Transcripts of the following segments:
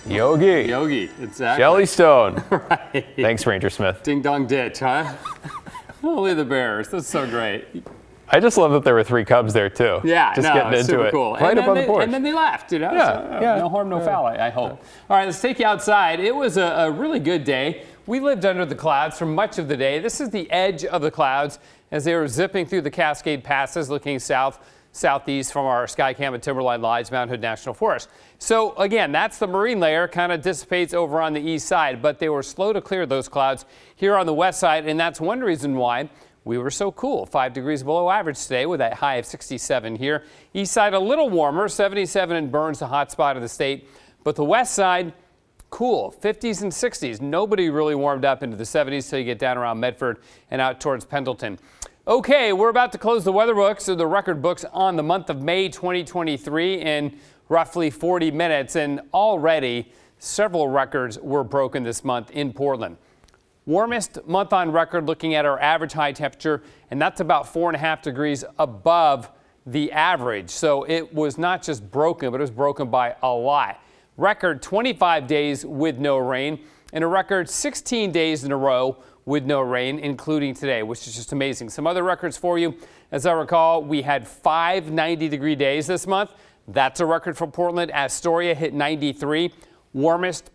Yogi. Yogi, exactly. Jellystone. Right. Thanks, Ranger Smith. Ding dong ditch, huh? Only the Bears. That's so great. I just love that there were 3 Cubs there too. Yeah, just no, getting into super it. cool. Right up on the porch. And then they left, you know. Yeah, so, yeah. No harm, no foul, I hope. All right, let's take you outside. It was a really good day. We lived under the clouds for much of the day. This is the edge of the clouds as they were zipping through the Cascade Passes, looking southeast from our Skycam and Timberline Lodge, Mount Hood National Forest. So again, that's the marine layer, kind of dissipates over on the east side, but they were slow to clear those clouds here on the west side, and that's one reason why we were so cool. 5 degrees below average today with that high of 67 here. East side a little warmer, 77 in Burns, the hot spot of the state, but the west side cool, 50s and 60s. Nobody really warmed up into the 70s till you get down around Medford and out towards Pendleton. Okay, we're about to close the weather books, or the record books, on the month of May 2023 in roughly 40 minutes, and already several records were broken this month in Portland. Warmest month on record, looking at our average high temperature, and that's about 4.5 degrees above the average. So it was not just broken, but it was broken by a lot. Record 25 days with no rain, and a record 16 days in a row with no rain, including today, which is just amazing. Some other records for you. As I recall, we had 5 90-degree days this month. That's a record for Portland. Astoria hit 93, warmest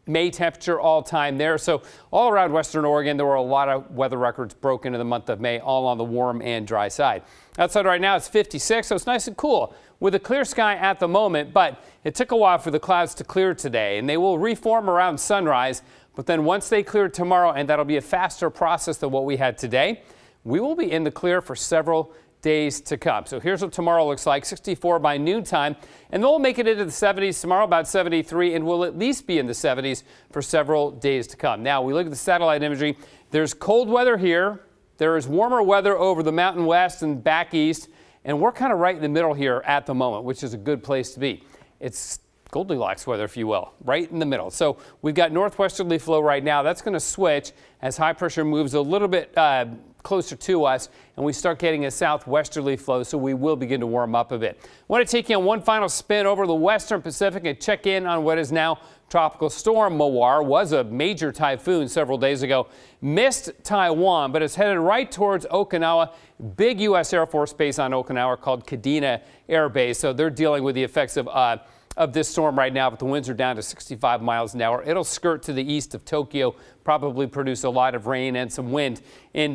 May temperature all time there. So all around Western Oregon, there were a lot of weather records broken in the month of May, all on the warm and dry side. Outside right now, it's 56, so it's nice and cool with a clear sky at the moment, but it took a while for the clouds to clear today, and they will reform around sunrise. But then once they clear tomorrow, and that'll be a faster process than what we had today, we will be in the clear for several days to come. So here's what tomorrow looks like: 64 by noontime, and they'll make it into the 70s tomorrow, about 73, and we'll at least be in the 70s for several days to come. Now, we look at the satellite imagery. There's cold weather here. There is warmer weather over the mountain west and back east, and we're kind of right in the middle here at the moment, which is a good place to be. It's Goldilocks weather, if you will, right in the middle. So we've got northwesterly flow right now. That's going to switch as high pressure moves a little bit closer to us, and we start getting a southwesterly flow, so we will begin to warm up a bit. I want to take you on one final spin over the western Pacific and check in on what is now tropical storm Mawar. Was a major typhoon several days ago, missed Taiwan, but is headed right towards Okinawa. Big U.S. Air Force base on Okinawa called Kadena Air Base, so they're dealing with the effects of this storm right now, but the winds are down to 65 miles an hour. It'll skirt to the east of Tokyo, probably produce a lot of rain and some wind in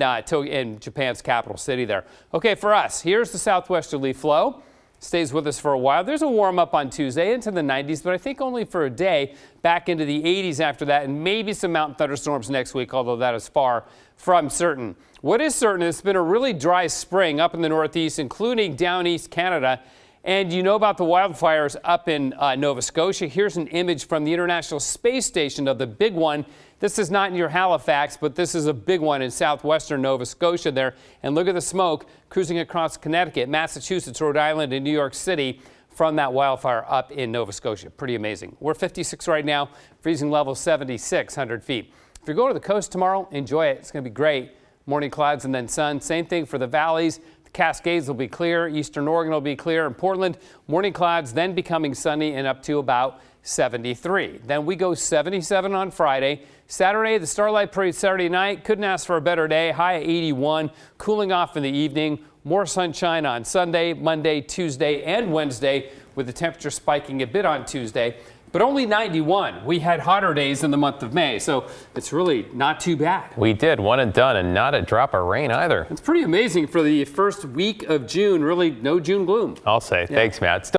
Japan's capital city there. Okay, for us, here's the southwesterly flow. Stays with us for a while. There's a warm up on Tuesday into the 90s, but I think only for a day. Back into the 80s after that, and maybe some mountain thunderstorms next week, although that is far from certain. What is certain is it's been a really dry spring up in the northeast, including down east Canada. And you know about the wildfires up in Nova Scotia. Here's an image from the International Space Station of the big one. This is not near Halifax, but this is a big one in southwestern Nova Scotia there. And look at the smoke cruising across Connecticut, Massachusetts, Rhode Island, and New York City from that wildfire up in Nova Scotia. Pretty amazing. We're 56 right now, freezing level 7,600 feet. If you go to the coast tomorrow, enjoy it. It's going to be great. Morning clouds and then sun. Same thing for the valleys. Cascades will be clear. Eastern Oregon will be clear. In Portland, morning clouds, then becoming sunny and up to about 73. Then we go 77 on Friday. Saturday, the Starlight Parade Saturday night. Couldn't ask for a better day. High at 81. Cooling off in the evening. More sunshine on Sunday, Monday, Tuesday, and Wednesday, with the temperature spiking a bit on Tuesday. But only 91. We had hotter days in the month of May, so it's really not too bad. We did, one and done, and not a drop of rain either. It's pretty amazing for the first week of June. Really, no June gloom. I'll say. Yeah. Thanks, Matt.